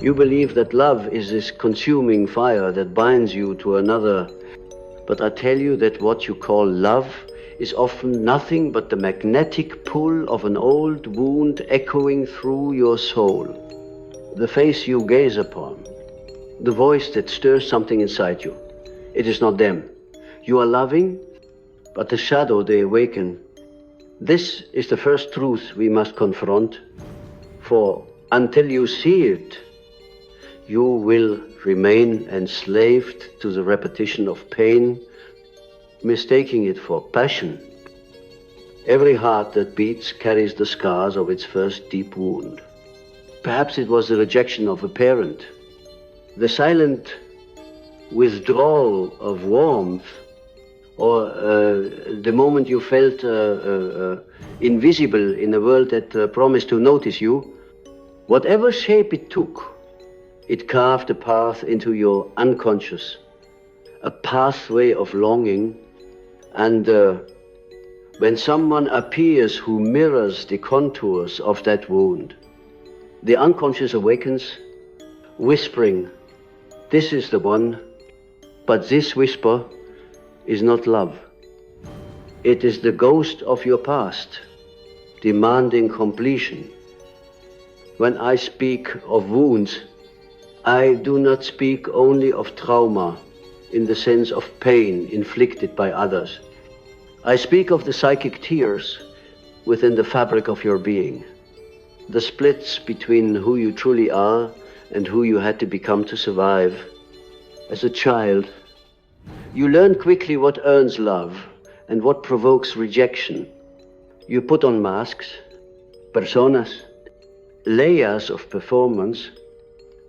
You believe that love is this consuming fire that binds you to another, but I tell you that what you call love is often nothing but the magnetic pull of an old wound echoing through your soul. The face you gaze upon, the voice that stirs something inside you. It is not them. You are loving, but the shadow they awaken. This is the first truth we must confront, for until you see it, you will remain enslaved to the repetition of pain, mistaking it for passion. Every heart that beats carries the scars of its first deep wound. Perhaps it was the rejection of a parent, the silent withdrawal of warmth, or the moment you felt invisible in a world that promised to notice you. Whatever shape it took, it carved a path into your unconscious, a pathway of longing. And when someone appears who mirrors the contours of that wound, the unconscious awakens, whispering, "This is the one," but this whisper is not love. It is the ghost of your past, demanding completion. When I speak of wounds, I do not speak only of trauma in the sense of pain inflicted by others. I speak of the psychic tears within the fabric of your being, the splits between who you truly are and who you had to become to survive. As a child, you learn quickly what earns love and what provokes rejection. You put on masks, personas, layers of performance.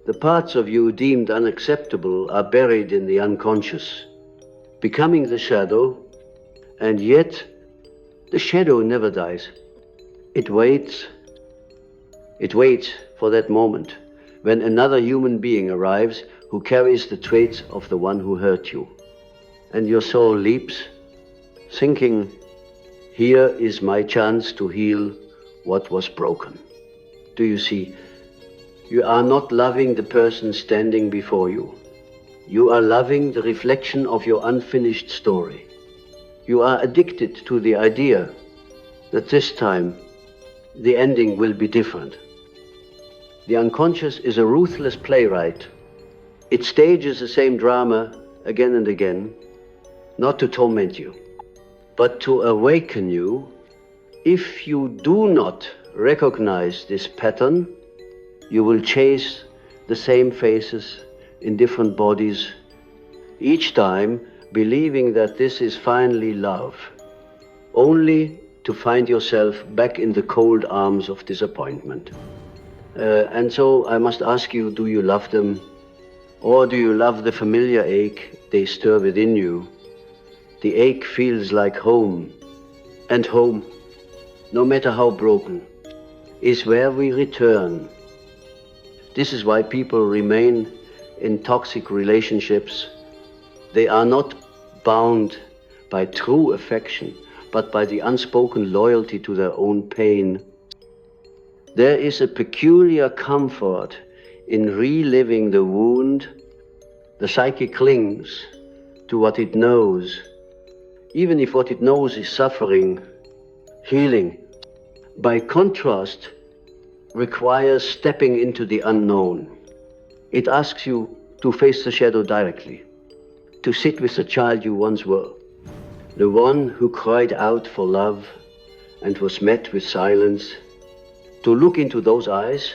The parts of you deemed unacceptable are buried in the unconscious, becoming the shadow, and yet the shadow never dies. It waits for that moment when another human being arrives who carries the traits of the one who hurt you. And your soul leaps, thinking, here is my chance to heal what was broken. Do you see? You are not loving the person standing before you. You are loving the reflection of your unfinished story. You are addicted to the idea that this time the ending will be different. The unconscious is a ruthless playwright. It stages the same drama again and again, not to torment you, but to awaken you. If you do not recognize this pattern, you will chase the same faces in different bodies, each time believing that this is finally love, only to find yourself back in the cold arms of disappointment. And so I must ask you, do you love them? Or do you love the familiar ache they stir within you? The ache feels like home, and home, no matter how broken, is where we return. This is why people remain in toxic relationships. They are not bound by true affection, but by the unspoken loyalty to their own pain. There is a peculiar comfort in reliving the wound. The psyche clings to what it knows, even if what it knows is suffering. Healing, by contrast, requires stepping into the unknown. It asks you to face the shadow directly, to sit with the child you once were, the one who cried out for love and was met with silence, to look into those eyes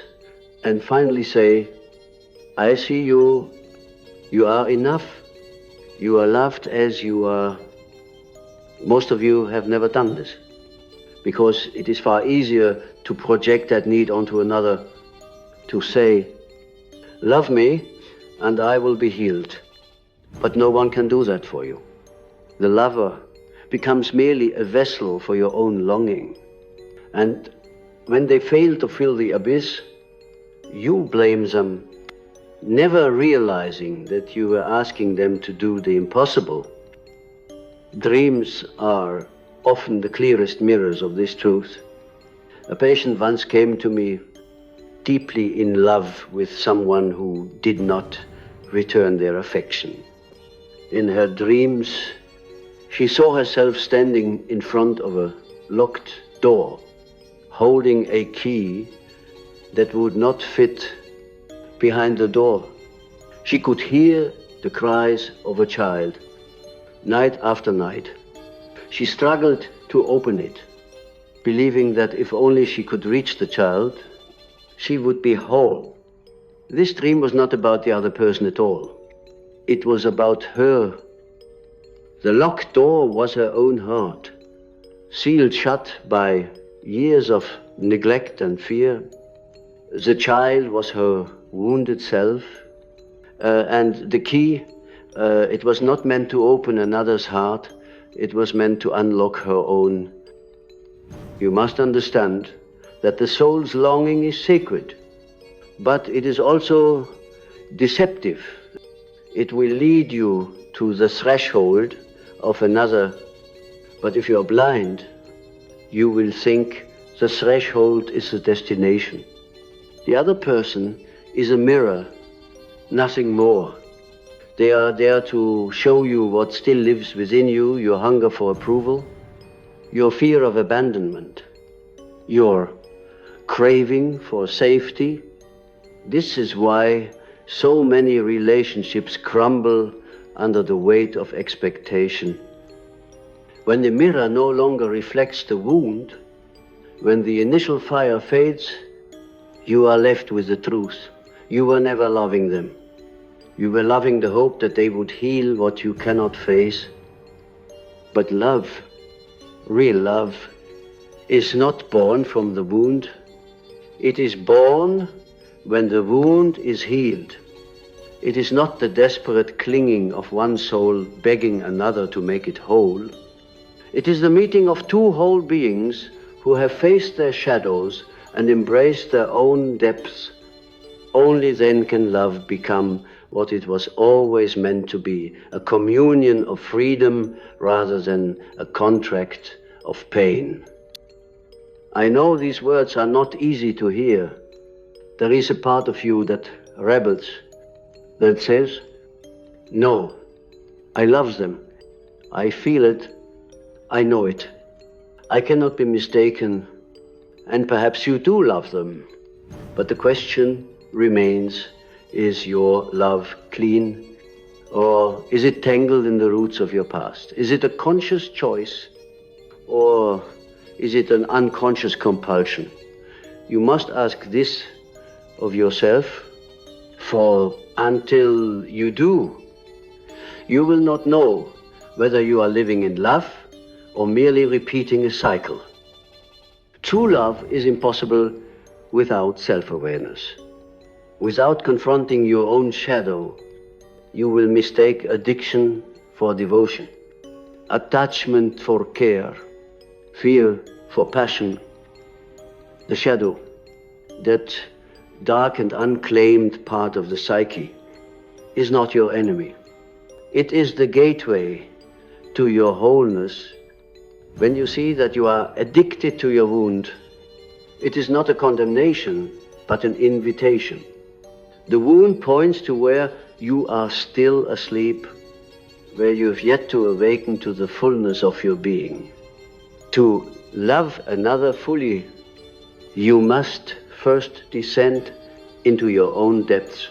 and finally say, I see you, you are enough, you are loved as you are. Most of you have never done this, because it is far easier to project that need onto another, to say, love me and I will be healed. But no one can do that for you. The lover becomes merely a vessel for your own longing. And when they fail to fill the abyss, you blame them, never realizing that you were asking them to do the impossible. Dreams are often the clearest mirrors of this truth. A patient once came to me deeply in love with someone who did not return their affection. In her dreams, she saw herself standing in front of a locked door, holding a key that would not fit behind the door. She could hear the cries of a child night after night. She struggled to open it, believing that if only she could reach the child, she would be whole. This dream was not about the other person at all. It was about her. The locked door was her own heart, sealed shut by years of neglect and fear. The child was her wounded self, and the key, it was not meant to open another's heart, it was meant to unlock her own. You must understand that the soul's longing is sacred, but it is also deceptive. It will lead you to the threshold of another, but if you're blind, you will think the threshold is the destination. The other person is a mirror, nothing more. They are there to show you what still lives within you, your hunger for approval, your fear of abandonment, your craving for safety. This is why so many relationships crumble under the weight of expectation. When the mirror no longer reflects the wound, when the initial fire fades, you are left with the truth. You were never loving them. You were loving the hope that they would heal what you cannot face. But love, real love, is not born from the wound. It is born when the wound is healed. It is not the desperate clinging of one soul begging another to make it whole. It is the meeting of two whole beings who have faced their shadows and embraced their own depths. Only then can love become what it was always meant to be, a communion of freedom rather than a contract of pain. I know these words are not easy to hear. There is a part of you that rebels, that says, no, I love them. I feel it. I know it. I cannot be mistaken. And perhaps you do love them. But the question remains, is your love clean? Or is it tangled in the roots of your past? Is it a conscious choice? Or is it an unconscious compulsion? You must ask this of yourself, for until you do, you will not know whether you are living in love or merely repeating a cycle. True love is impossible without self-awareness. Without confronting your own shadow, you will mistake addiction for devotion, attachment for care, fear for passion. The shadow, that dark and unclaimed part of the psyche, is not your enemy. It is the gateway to your wholeness. When you see that you are addicted to your wound, it is not a condemnation, but an invitation. The wound points to where you are still asleep, where you have yet to awaken to the fullness of your being. To love another fully, you must first descend into your own depths,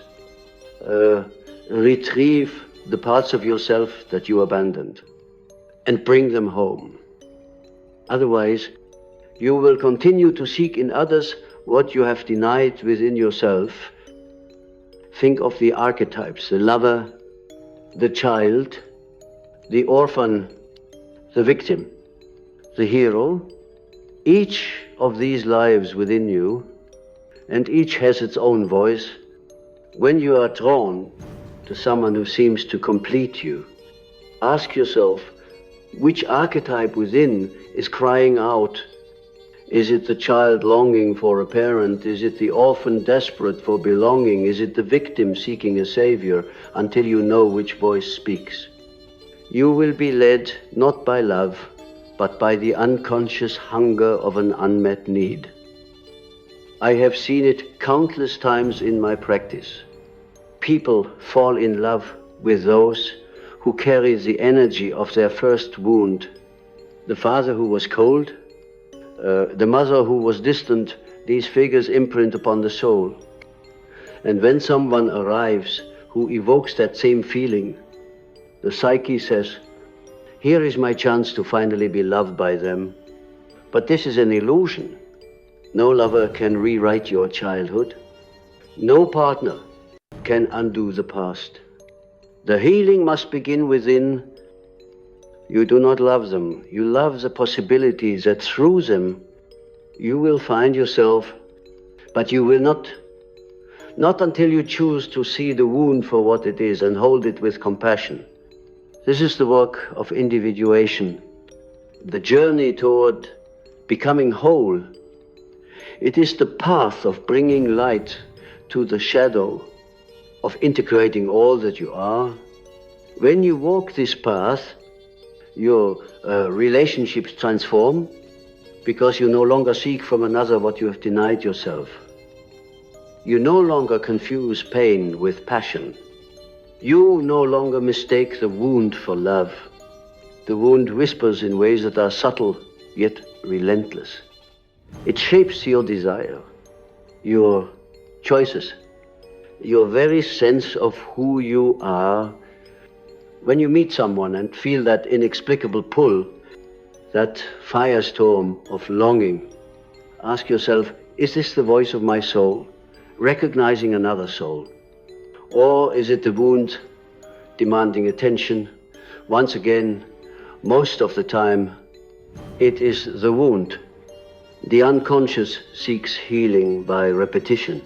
retrieve the parts of yourself that you abandoned, and bring them home. Otherwise, you will continue to seek in others what you have denied within yourself. Think of the archetypes: the lover, the child, the orphan, the victim, the hero. Each of these lives within you, and each has its own voice. When you are drawn to someone who seems to complete you, ask yourself, which archetype within is crying out? Is it the child longing for a parent? Is it the orphan desperate for belonging? Is it the victim seeking a savior? Until you know which voice speaks, you will be led not by love, but by the unconscious hunger of an unmet need. I have seen it countless times in my practice. People fall in love with those who carry the energy of their first wound. The father who was cold, the mother who was distant, these figures imprint upon the soul. And when someone arrives who evokes that same feeling, the psyche says, here is my chance to finally be loved by them. But this is an illusion. No lover can rewrite your childhood. No partner can undo the past. The healing must begin within. You do not love them. You love the possibility that through them you will find yourself, but you will not until you choose to see the wound for what it is and hold it with compassion. This is the work of individuation, the journey toward becoming whole. It is the path of bringing light to the shadow, of integrating all that you are. When you walk this path, your relationships transform, because you no longer seek from another what you have denied yourself. You no longer confuse pain with passion. You no longer mistake the wound for love. The wound whispers in ways that are subtle, yet relentless. It shapes your desire, your choices, your very sense of who you are. When you meet someone and feel that inexplicable pull, that firestorm of longing, ask yourself, is this the voice of my soul, recognizing another soul? Or is it the wound demanding attention? Once again, most of the time, it is the wound. The unconscious seeks healing by repetition.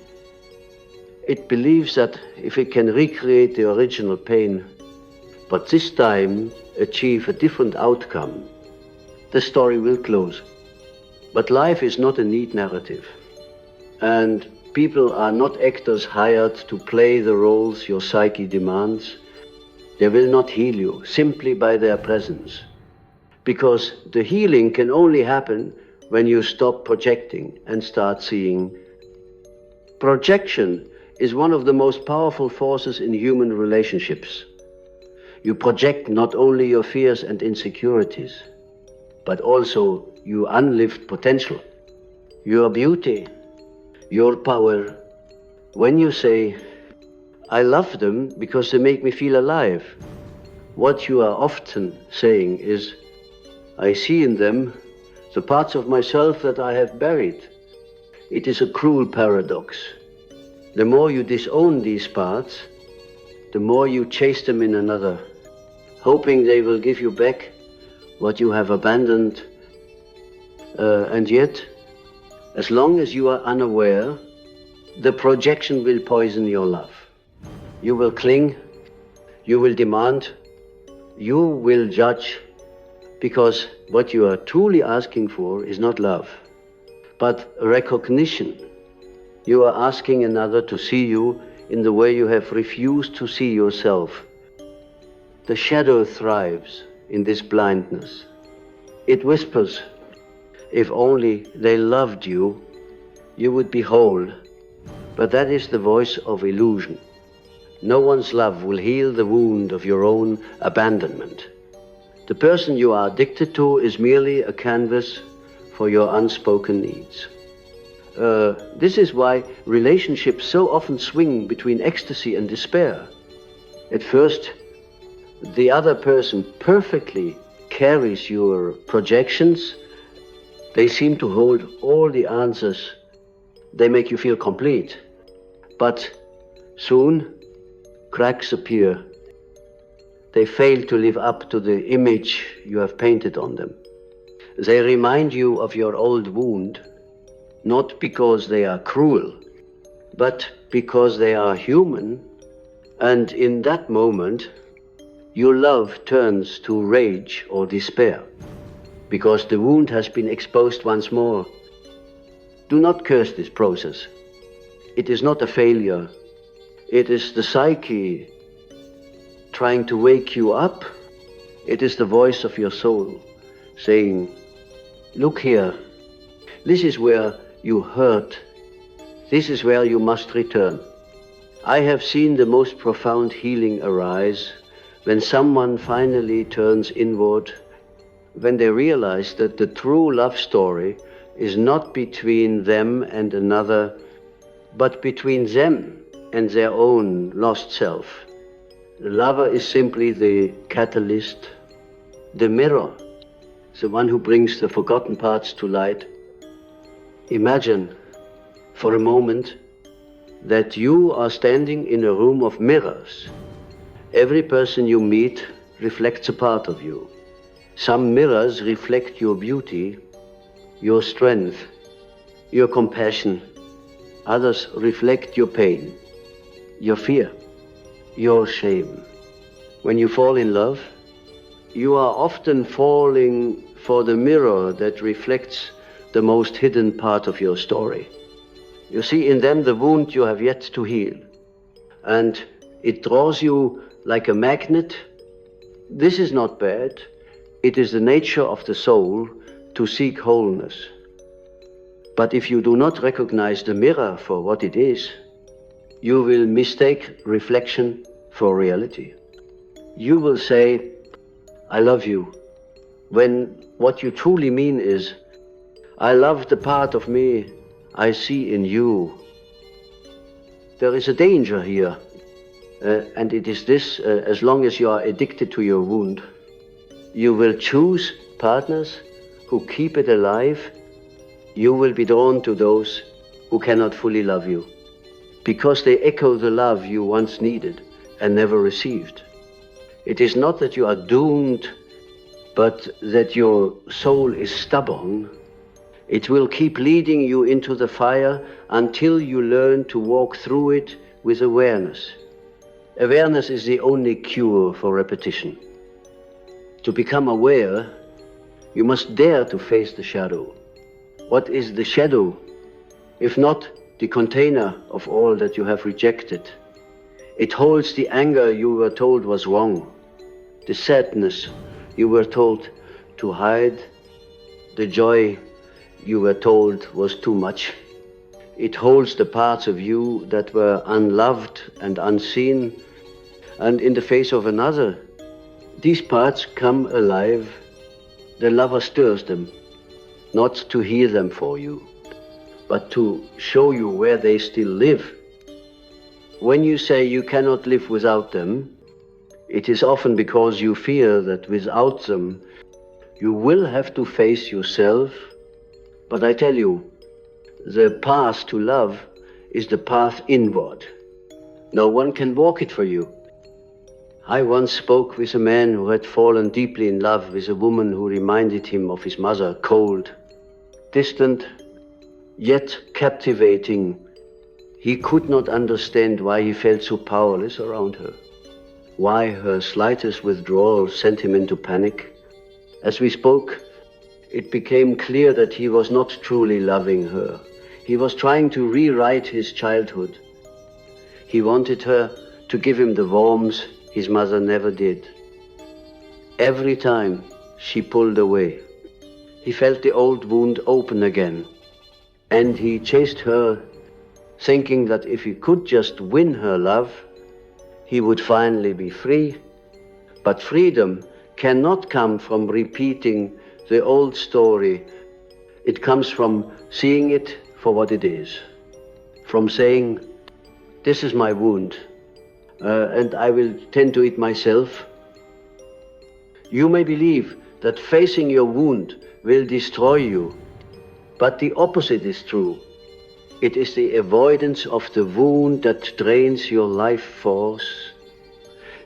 It believes that if it can recreate the original pain, but this time achieve a different outcome, the story will close. But life is not a neat narrative. And people are not actors hired to play the roles your psyche demands. They will not heal you simply by their presence. Because the healing can only happen when you stop projecting and start seeing. Projection is one of the most powerful forces in human relationships. You project not only your fears and insecurities, but also your unlived potential, your beauty, your power. When you say, I love them because they make me feel alive, what you are often saying is, I see in them the parts of myself that I have buried. It is a cruel paradox. The more you disown these parts, the more you chase them in another, hoping they will give you back what you have abandoned. And yet, as long as you are unaware, the projection will poison your love. You will cling, you will demand, you will judge, because what you are truly asking for is not love, but recognition. You are asking another to see you in the way you have refused to see yourself. The shadow thrives in this blindness. It whispers, if only they loved you, you would be whole. But that is the voice of illusion. No one's love will heal the wound of your own abandonment. The person you are addicted to is merely a canvas for your unspoken needs. This is why relationships so often swing between ecstasy and despair. At first, the other person perfectly carries your projections. They seem to hold all the answers. They make you feel complete. But soon, cracks appear. They fail to live up to the image you have painted on them. They remind you of your old wound, not because they are cruel, but because they are human. And in that moment, your love turns to rage or despair, because the wound has been exposed once more. Do not curse this process. It is not a failure. It is the psyche trying to wake you up. It is the voice of your soul saying, look here, this is where you hurt This is where you must return. I have seen the most profound healing arise when someone finally turns inward, when they realize that the true love story is not between them and another, but between them and their own lost self. The lover is simply the catalyst, the mirror, the one who brings the forgotten parts to light. Imagine for a moment that you are standing in a room of mirrors. Every person you meet reflects a part of you. Some mirrors reflect your beauty, your strength, your compassion. Others reflect your pain, your fear, your shame. When you fall in love, you are often falling for the mirror that reflects the most hidden part of your story. You see in them the wound you have yet to heal, and it draws you like a magnet. This is not bad. It is the nature of the soul to seek wholeness. But if you do not recognize the mirror for what it is, you will mistake reflection for reality. You will say, I love you, when what you truly mean is, I love the part of me I see in you. There is a danger here, and it is this: as long as you are addicted to your wound, you will choose partners who keep it alive. You will be drawn to those who cannot fully love you, because they echo the love you once needed and never received. It is not that you are doomed, but that your soul is stubborn. It will keep leading you into the fire until you learn to walk through it with awareness. Awareness is the only cure for repetition. To become aware, you must dare to face the shadow. What is the shadow, if not the container of all that you have rejected? It holds the anger you were told was wrong, the sadness you were told to hide, the joy you were told was too much. It holds the parts of you that were unloved and unseen, and in the face of another, these parts come alive. The lover stirs them, not to heal them for you, but to show you where they still live. When you say you cannot live without them, it is often because you fear that without them, you will have to face yourself. But I tell you, the path to love is the path inward. No one can walk it for you. I once spoke with a man who had fallen deeply in love with a woman who reminded him of his mother, cold, distant, yet captivating. He could not understand why he felt so powerless around her, why her slightest withdrawal sent him into panic. As we spoke, it became clear that he was not truly loving her. He was trying to rewrite his childhood. He wanted her to give him the warmth his mother never did. Every time she pulled away, he felt the old wound open again, and he chased her, thinking that if he could just win her love, he would finally be free. But freedom cannot come from repeating the old story. It comes from seeing it for what it is, from saying, this is my wound, and I will tend to it myself. You may believe that facing your wound will destroy you, but the opposite is true. It is the avoidance of the wound that drains your life force.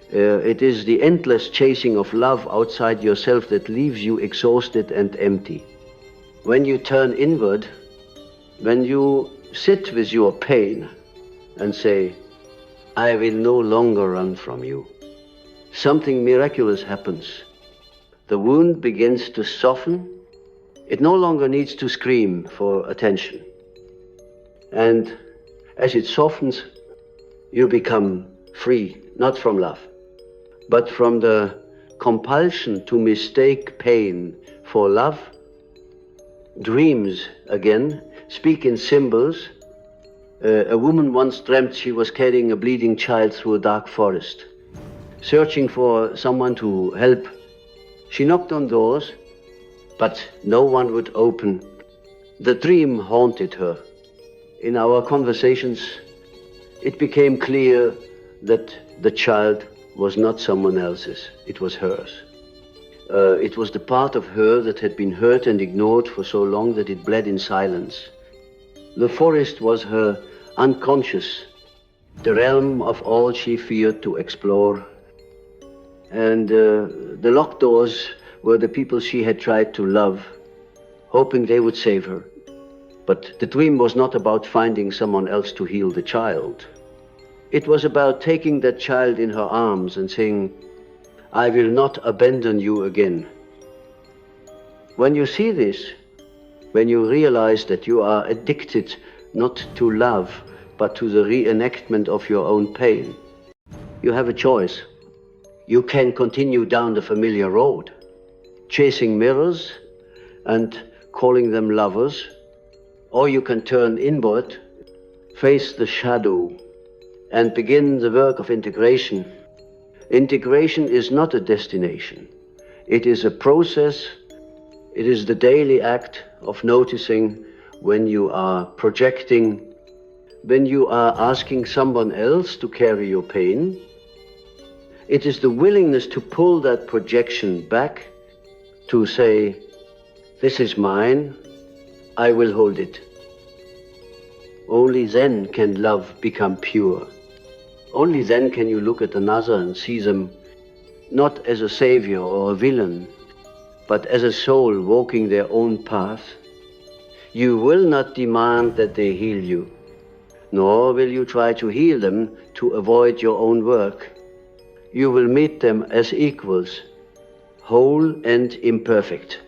It is the endless chasing of love outside yourself that leaves you exhausted and empty. When you turn inward, when you sit with your pain and say, I will no longer run from you, something miraculous happens. The wound begins to soften. It no longer needs to scream for attention. And as it softens, you become free, not from love, but from the compulsion to mistake pain for love. Dreams, again, speak in symbols. A woman once dreamt she was carrying a bleeding child through a dark forest, searching for someone to help. She knocked on doors, but no one would open. The dream haunted her. In our conversations, it became clear that the child was not someone else's, it was hers. It was the part of her that had been hurt and ignored for so long that it bled in silence. The forest was her unconscious, the realm of all she feared to explore. And the locked doors were the people she had tried to love, hoping they would save her. But the dream was not about finding someone else to heal the child. It was about taking that child in her arms and saying, I will not abandon you again. When you see this, when you realize that you are addicted not to love, but to the reenactment of your own pain, you have a choice. You can continue down the familiar road, chasing mirrors and calling them lovers, or you can turn inward, face the shadow, and begin the work of integration. Integration is not a destination. It is a process. It is the daily act of noticing when you are projecting, when you are asking someone else to carry your pain. It is the willingness to pull that projection back, to say, this is mine, I will hold it. Only then can love become pure. Only then can you look at another and see them not as a savior or a villain, but as a soul walking their own path. You will not demand that they heal you, nor will you try to heal them to avoid your own work. You will meet them as equals, whole and imperfect,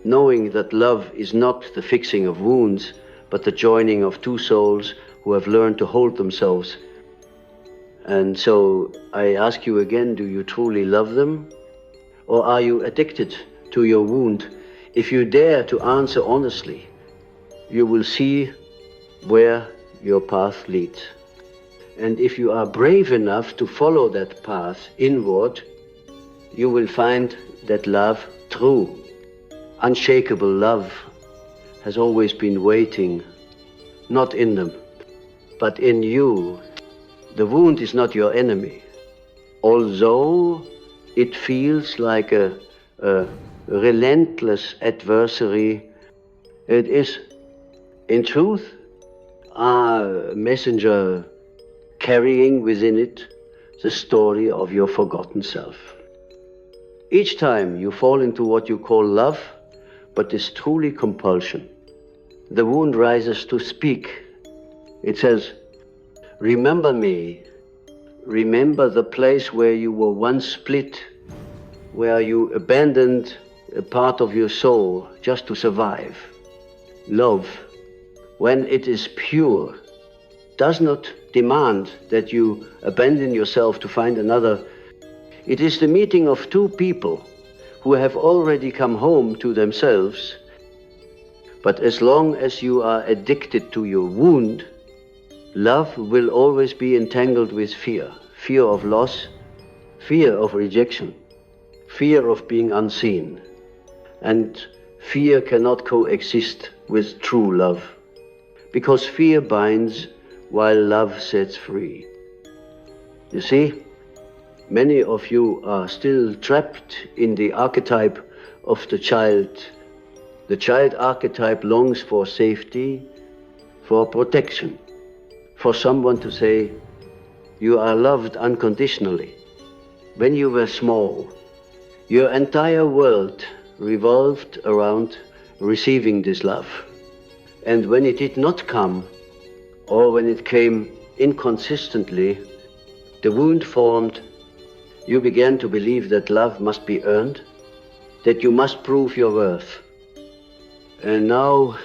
knowing that love is not the fixing of wounds, but the joining of two souls who have learned to hold themselves. And so I ask you again, do you truly love them? Or are you addicted to your wound? If you dare to answer honestly, you will see where your path leads. And if you are brave enough to follow that path inward, you will find that love, true, unshakable love, has always been waiting, not in them, but in you. The wound is not your enemy, although it feels like a relentless adversary. It is, in truth, a messenger carrying within it the story of your forgotten self. Each time you fall into what you call love, but is truly compulsion, the wound rises to speak. It says, remember me, remember the place where you were once split, where you abandoned a part of your soul just to survive. Love, when it is pure, does not demand that you abandon yourself to find another. It is the meeting of two people who have already come home to themselves. But as long as you are addicted to your wound, love will always be entangled with fear. Fear of loss, fear of rejection, fear of being unseen. And fear cannot coexist with true love, because fear binds while love sets free. You see, many of you are still trapped in the archetype of the child. The child archetype longs for safety, for protection, for someone to say, you are loved unconditionally. When you were small, your entire world revolved around receiving this love. And when it did not come, or when it came inconsistently, the wound formed. You began to believe that love must be earned, that you must prove your worth. And now,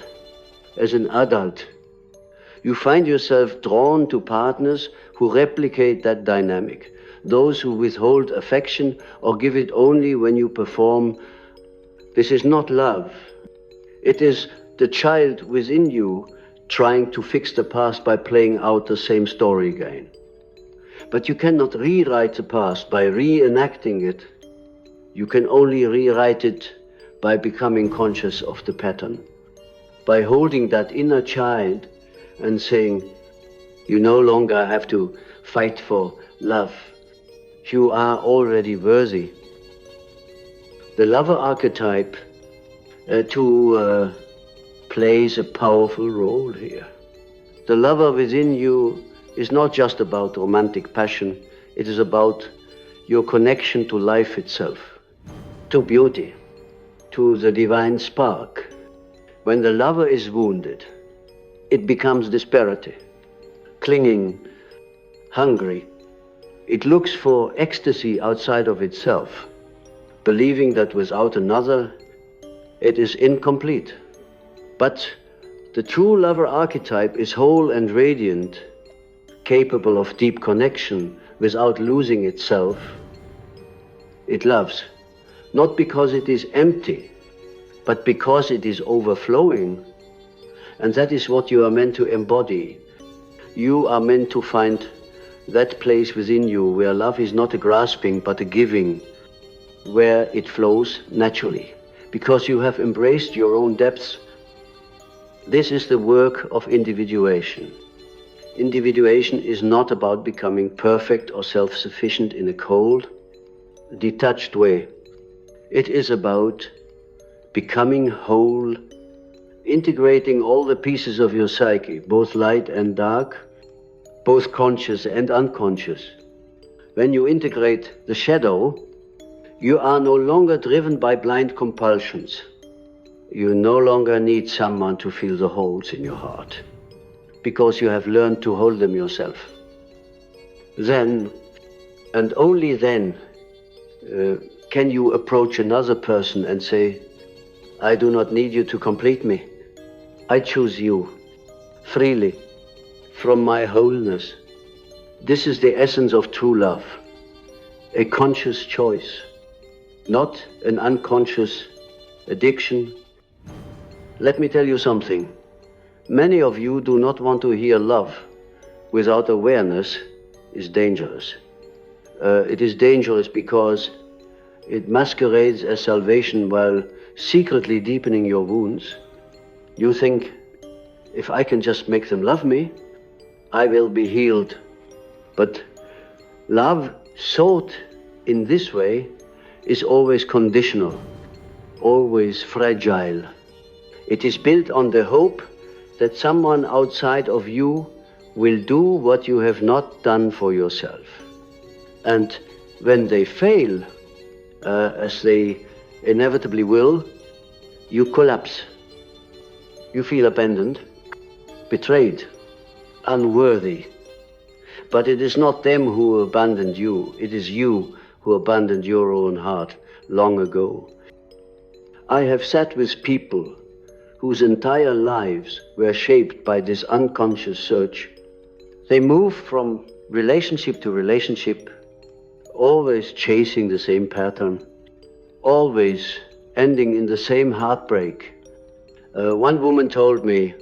as an adult, you find yourself drawn to partners who replicate that dynamic, those who withhold affection or give it only when you perform. This is not love. It is the child within you trying to fix the past by playing out the same story again. But you cannot rewrite the past by reenacting it. You can only rewrite it by becoming conscious of the pattern, by holding that inner child and saying, you no longer have to fight for love. You are already worthy. The lover archetype plays a powerful role here. The lover within you is not just about romantic passion, it is about your connection to life itself, to beauty, to the divine spark. When the lover is wounded, it becomes disparity, clinging, hungry. It looks for ecstasy outside of itself, believing that without another, it is incomplete. But the true lover archetype is whole and radiant, capable of deep connection without losing itself. It loves, not because it is empty, but because it is overflowing. And that is what you are meant to embody. You are meant to find that place within you where love is not a grasping but a giving, where it flows naturally, because you have embraced your own depths. This is the work of individuation. Individuation is not about becoming perfect or self-sufficient in a cold, detached way. It is about becoming whole, integrating all the pieces of your psyche, both light and dark, both conscious and unconscious. When you integrate the shadow, you are no longer driven by blind compulsions. You no longer need someone to fill the holes in your heart, because you have learned to hold them yourself. Then, and only then, can you approach another person and say, I do not need you to complete me. I choose you, freely, from my wholeness. This is the essence of true love, a conscious choice, not an unconscious addiction. Let me tell you something. Many of you do not want to hear love without awareness is dangerous. It is dangerous because it masquerades as salvation while secretly deepening your wounds. You think, if I can just make them love me, I will be healed. But love sought in this way is always conditional, always fragile. It is built on the hope that someone outside of you will do what you have not done for yourself. And when they fail, as they inevitably will, you collapse. You feel abandoned, betrayed, unworthy. But it is not them who abandoned you, it is you who abandoned your own heart long ago. I have sat with people whose entire lives were shaped by this unconscious search. They move from relationship to relationship, always chasing the same pattern, always ending in the same heartbreak. One woman told me,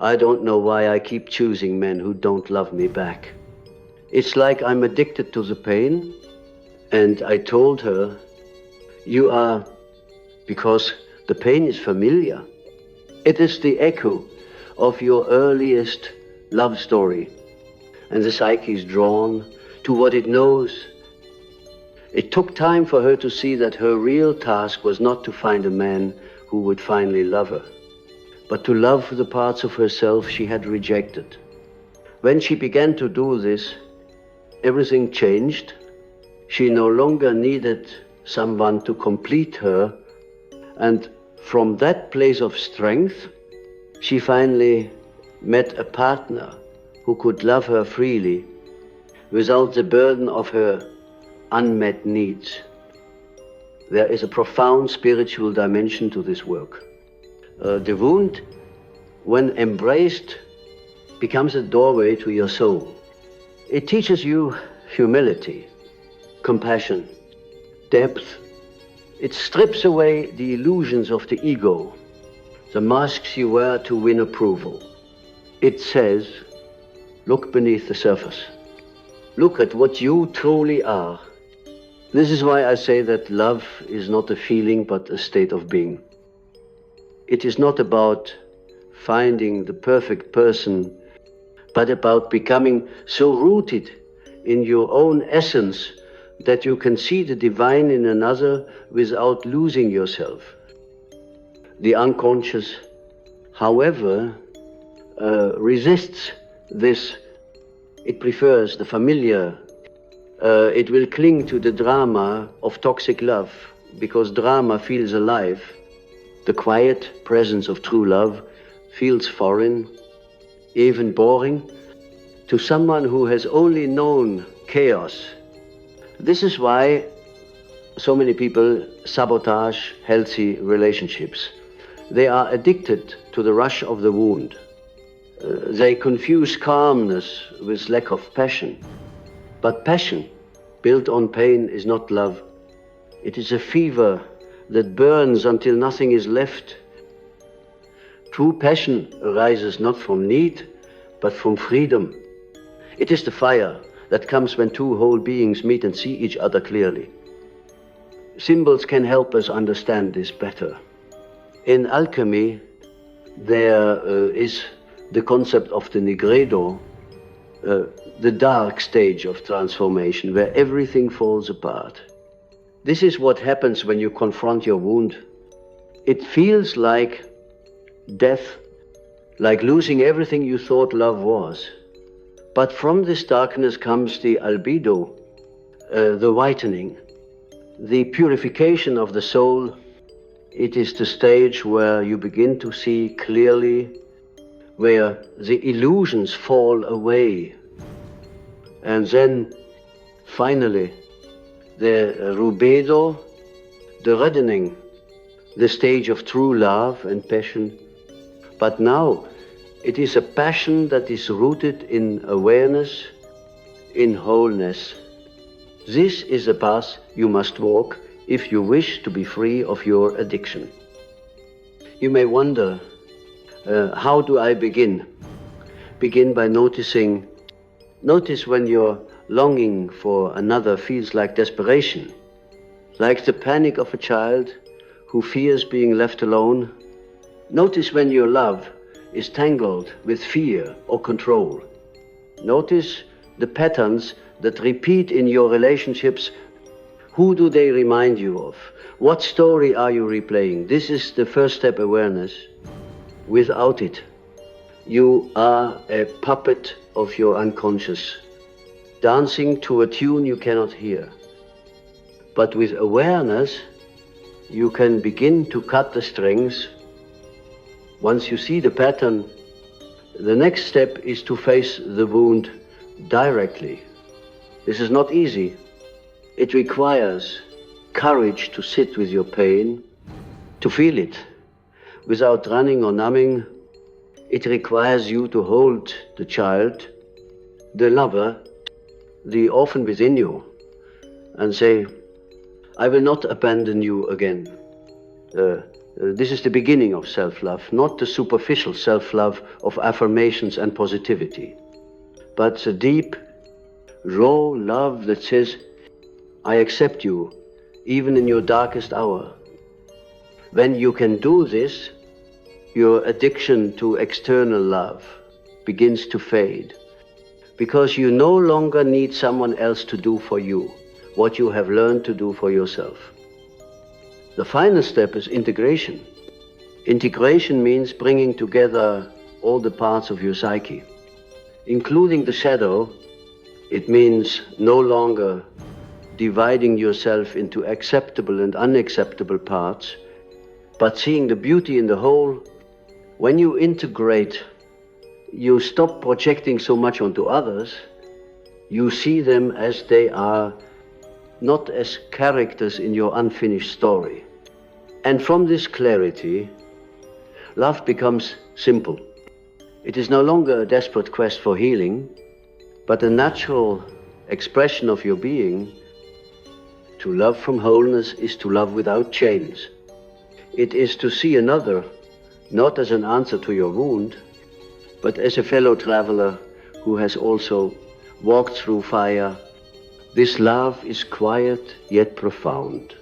I don't know why I keep choosing men who don't love me back. It's like I'm addicted to the pain. And I told her, you are, because the pain is familiar. It is the echo of your earliest love story. And the psyche is drawn to what it knows. It took time for her to see that her real task was not to find a man who would finally love her, but to love the parts of herself she had rejected. When she began to do this, everything changed. She no longer needed someone to complete her, and from that place of strength, she finally met a partner who could love her freely without the burden of her unmet needs. There is a profound spiritual dimension to this work. The wound, when embraced, becomes a doorway to your soul. It teaches you humility, compassion, depth. It strips away the illusions of the ego, the masks you wear to win approval. It says, look beneath the surface. Look at what you truly are. This is why I say that love is not a feeling but a state of being. It is not about finding the perfect person, but about becoming so rooted in your own essence that you can see the divine in another without losing yourself. The unconscious, however, resists this. It prefers the familiar. It will cling to the drama of toxic love, because drama feels alive. The quiet presence of true love feels foreign, even boring, to someone who has only known chaos. This is why so many people sabotage healthy relationships. They are addicted to the rush of the wound. They confuse calmness with lack of passion. But passion built on pain is not love. It is a fever that burns until nothing is left. True passion arises not from need, but from freedom. It is the fire that comes when two whole beings meet and see each other clearly. Symbols can help us understand this better. In alchemy, there is the concept of the nigredo, the dark stage of transformation, where everything falls apart. This is what happens when you confront your wound. It feels like death, like losing everything you thought love was. But from this darkness comes the albedo, the whitening, the purification of the soul. It is the stage where you begin to see clearly, where the illusions fall away. And then, finally, the rubedo, the reddening, the stage of true love and passion. But now, it is a passion that is rooted in awareness, in wholeness. This is a path you must walk if you wish to be free of your addiction. You may wonder, how do I begin? Begin by noticing. Notice when your longing for another feels like desperation, like the panic of a child who fears being left alone. Notice when your love is tangled with fear or control. Notice the patterns that repeat in your relationships. Who do they remind you of? What story are you replaying? This is the first step, awareness. Without it, you are a puppet of your unconscious, dancing to a tune you cannot hear. But with awareness, you can begin to cut the strings. Once you see the pattern, the next step is to face the wound directly. This is not easy. It requires courage to sit with your pain, to feel it, without running or numbing. It requires you to hold the child, the lover, the orphan within you, and say, I will not abandon you again. This is the beginning of self-love, not the superficial self-love of affirmations and positivity, but the deep, raw love that says, I accept you, even in your darkest hour. When you can do this, your addiction to external love begins to fade, because you no longer need someone else to do for you what you have learned to do for yourself. The final step is integration. Integration means bringing together all the parts of your psyche, including the shadow. It means no longer dividing yourself into acceptable and unacceptable parts, but seeing the beauty in the whole. When you integrate, you stop projecting so much onto others. You see them as they are, not as characters in your unfinished story. And from this clarity, love becomes simple. It is no longer a desperate quest for healing, but a natural expression of your being. To love from wholeness is to love without chains. It is to see another not as an answer to your wound, but as a fellow traveler who has also walked through fire, this love is quiet yet profound.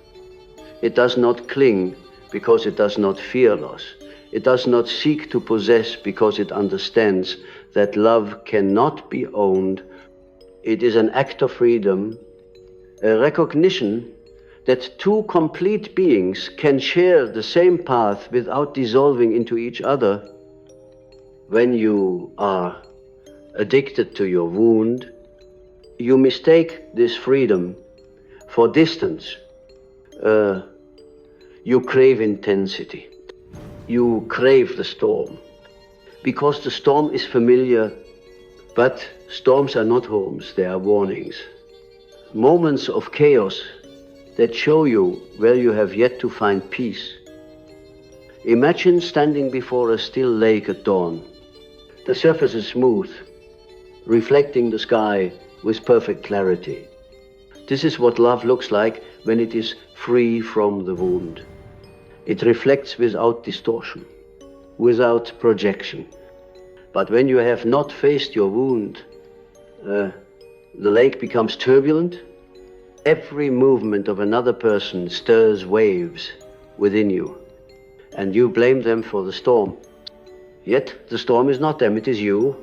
It does not cling because it does not fear loss. It does not seek to possess because it understands that love cannot be owned. It is an act of freedom, a recognition that two complete beings can share the same path without dissolving into each other. When you are addicted to your wound, you mistake this freedom for distance. You crave intensity. You crave the storm, because the storm is familiar, but storms are not homes, they are warnings. Moments of chaos that show you where you have yet to find peace. Imagine standing before a still lake at dawn. The surface is smooth, reflecting the sky with perfect clarity. This is what love looks like when it is free from the wound. It reflects without distortion, without projection. But when you have not faced your wound, the lake becomes turbulent. Every movement of another person stirs waves within you, and you blame them for the storm. Yet the storm is not them, it is you.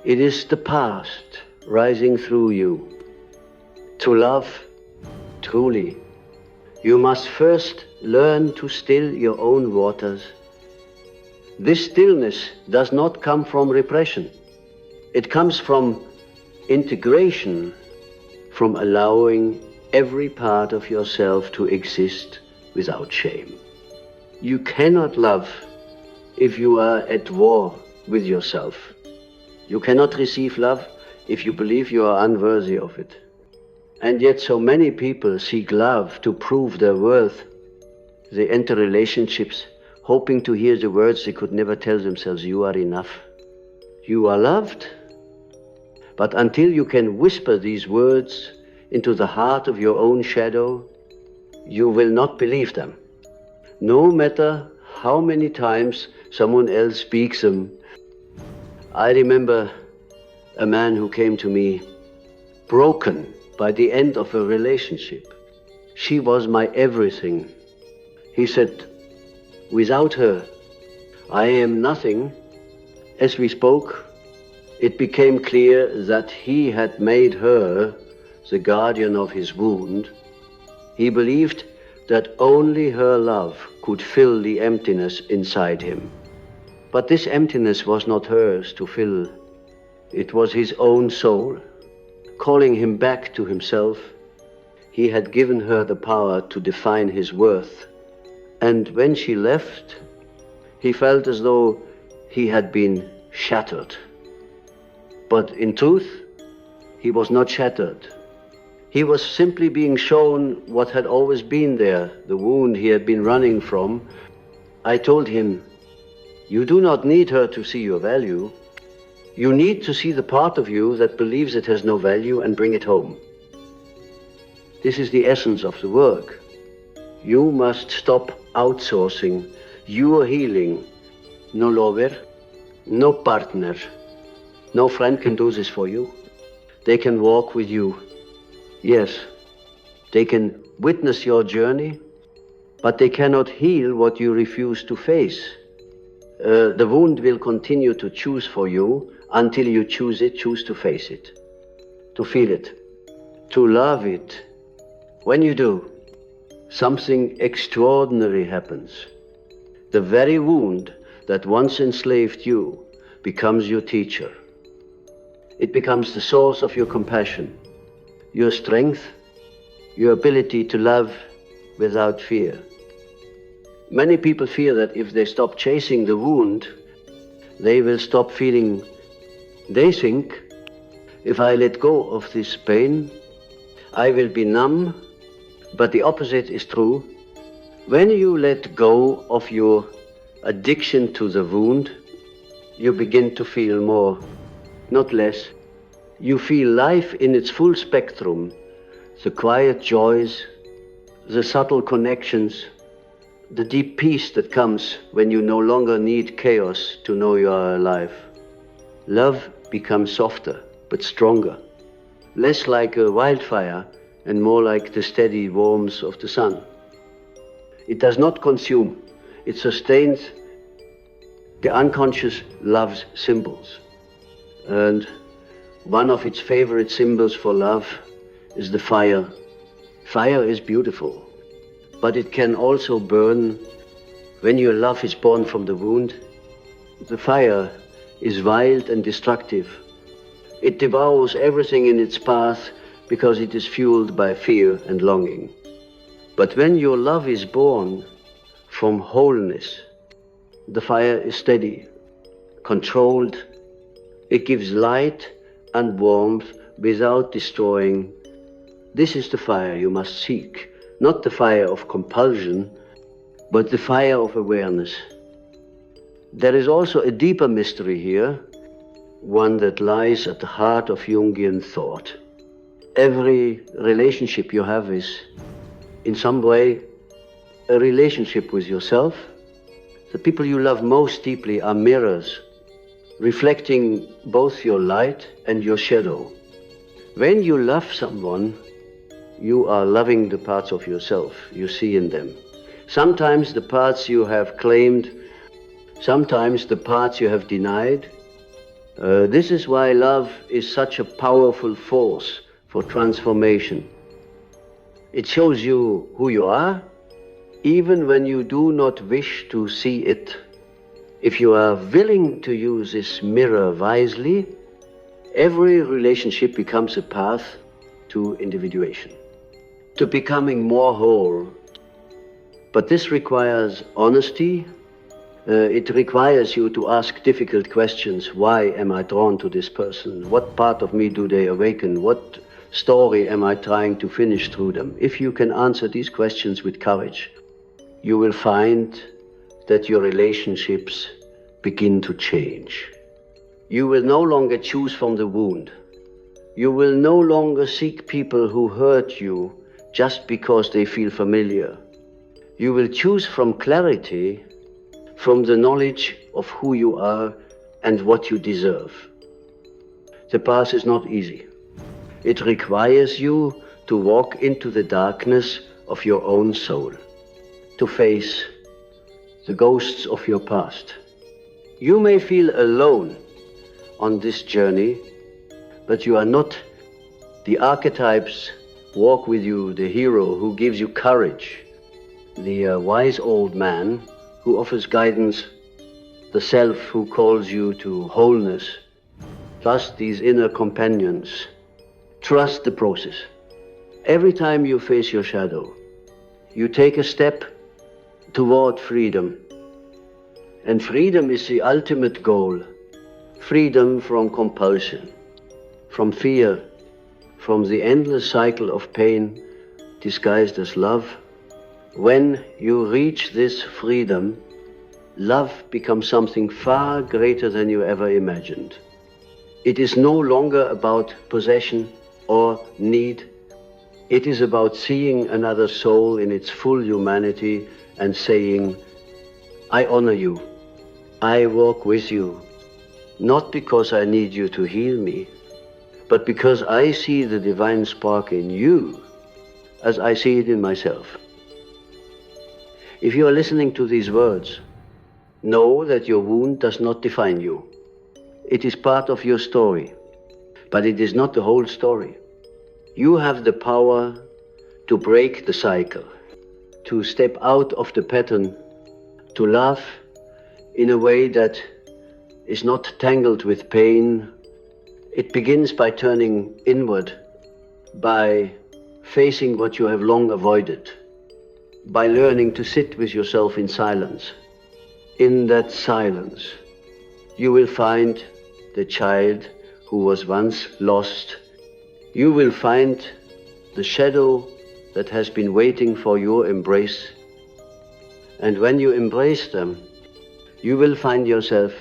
It is the past rising through you. To love truly, you must first learn to still your own waters. This stillness does not come from repression. It comes from integration, from allowing every part of yourself to exist without shame. You cannot love if you are at war with yourself. You cannot receive love if you believe you are unworthy of it. And yet so many people seek love to prove their worth. They enter relationships hoping to hear the words they could never tell themselves: you are enough. You are loved. But until you can whisper these words into the heart of your own shadow, you will not believe them. No matter how many times someone else speaks them. I remember a man who came to me broken by the end of a relationship. She was my everything. He said, without her, I am nothing. As we spoke, it became clear that he had made her the guardian of his wound. He believed that only her love could fill the emptiness inside him. But this emptiness was not hers to fill. It was his own soul, calling him back to himself. He had given her the power to define his worth. And when she left, he felt as though he had been shattered. But in truth, he was not shattered. He was simply being shown what had always been there, the wound he had been running from. I told him, you do not need her to see your value. You need to see the part of you that believes it has no value and bring it home. This is the essence of the work. You must stop outsourcing your healing. No lover, no partner, no friend can do this for you. They can walk with you. Yes, they can witness your journey, but they cannot heal what you refuse to face. The wound will continue to choose for you until you choose to face it, to feel it, to love it. When you do, something extraordinary happens. The very wound that once enslaved you becomes your teacher. It becomes the source of your compassion, your strength, your ability to love without fear. Many people fear that if they stop chasing the wound, they will stop feeling. They think, if I let go of this pain, I will be numb. But the opposite is true. When you let go of your addiction to the wound, you begin to feel more, not less. You feel life in its full spectrum, the quiet joys, the subtle connections, the deep peace that comes when you no longer need chaos to know you are alive. Love becomes softer, but stronger, less like a wildfire and more like the steady warmth of the sun. It does not consume, it sustains. The unconscious loves symbols. And one of its favorite symbols for love is the fire. Fire is beautiful, but it can also burn. When your love is born from the wound, the fire is wild and destructive. It devours everything in its path because it is fueled by fear and longing. But when your love is born from wholeness, the fire is steady, controlled. It gives light and warmth without destroying. This is the fire you must seek, not the fire of compulsion, but the fire of awareness. There is also a deeper mystery here, one that lies at the heart of Jungian thought. Every relationship you have is, in some way, a relationship with yourself. The people you love most deeply are mirrors, reflecting both your light and your shadow. When you love someone, you are loving the parts of yourself you see in them. Sometimes the parts you have claimed, sometimes the parts you have denied. This is why love is such a powerful force for transformation. It shows you who you are, even when you do not wish to see it. If you are willing to use this mirror wisely, every relationship becomes a path to individuation, to becoming more whole. But this requires honesty. It requires you to ask difficult questions. Why am I drawn to this person? What part of me do they awaken? What story am I trying to finish through them? If you can answer these questions with courage, you will find that your relationships begin to change. You will no longer choose from the wound. You will no longer seek people who hurt you just because they feel familiar. You will choose from clarity, from the knowledge of who you are and what you deserve. The path is not easy. It requires you to walk into the darkness of your own soul, to face the ghosts of your past. You may feel alone on this journey, but you are not. The archetypes walk with you, the hero who gives you courage, the wise old man who offers guidance, the self who calls you to wholeness, plus these inner companions. Trust the process. Every time you face your shadow, you take a step toward freedom. And freedom is the ultimate goal. Freedom from compulsion, from fear, from the endless cycle of pain disguised as love. When you reach this freedom, love becomes something far greater than you ever imagined. It is no longer about possession or need. It is about seeing another soul in its full humanity and saying, I honor you. I walk with you, not because I need you to heal me, but because I see the divine spark in you as I see it in myself. If you are listening to these words, know that your wound does not define you. It is part of your story, but it is not the whole story. You have the power to break the cycle, to step out of the pattern, to laugh in a way that is not tangled with pain. It begins by turning inward, by facing what you have long avoided, by learning to sit with yourself in silence. In that silence, you will find the child who was once lost. You will find the shadow that has been waiting for your embrace. And when you embrace them, you will find yourself.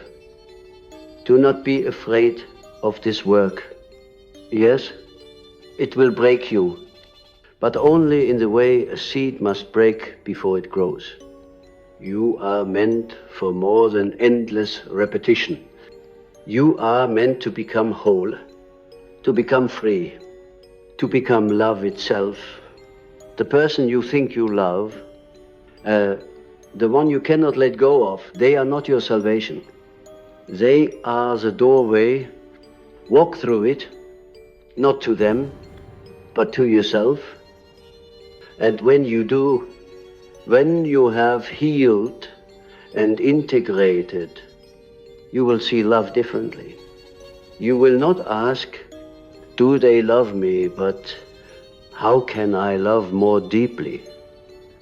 Do not be afraid of this work. Yes, it will break you, but only in the way a seed must break before it grows. You are meant for more than endless repetition. You are meant to become whole, to become free, to become love itself. The person you think you love, the one you cannot let go of, they are not your salvation. They are the doorway. Walk through it, not to them, but to yourself. And when you do, when you have healed and integrated, you will see love differently. You will not ask, do they love me, but how can I love more deeply,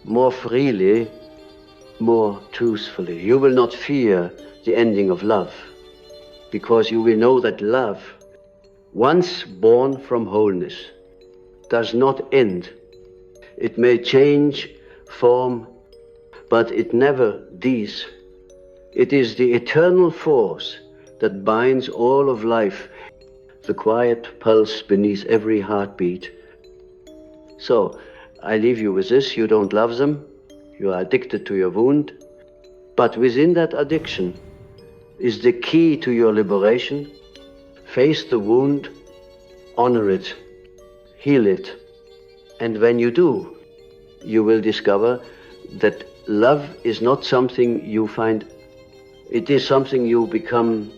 more freely, more truthfully? You will not fear the ending of love, because you will know that love, once born from wholeness, does not end. It may change form, but it never dies. It is the eternal force that binds all of life, the quiet pulse beneath every heartbeat. So, I leave you with this. You don't love them. You are addicted to your wound. But within that addiction is the key to your liberation. Face the wound, honor it, heal it. And when you do, you will discover that love is not something you find, it is something you become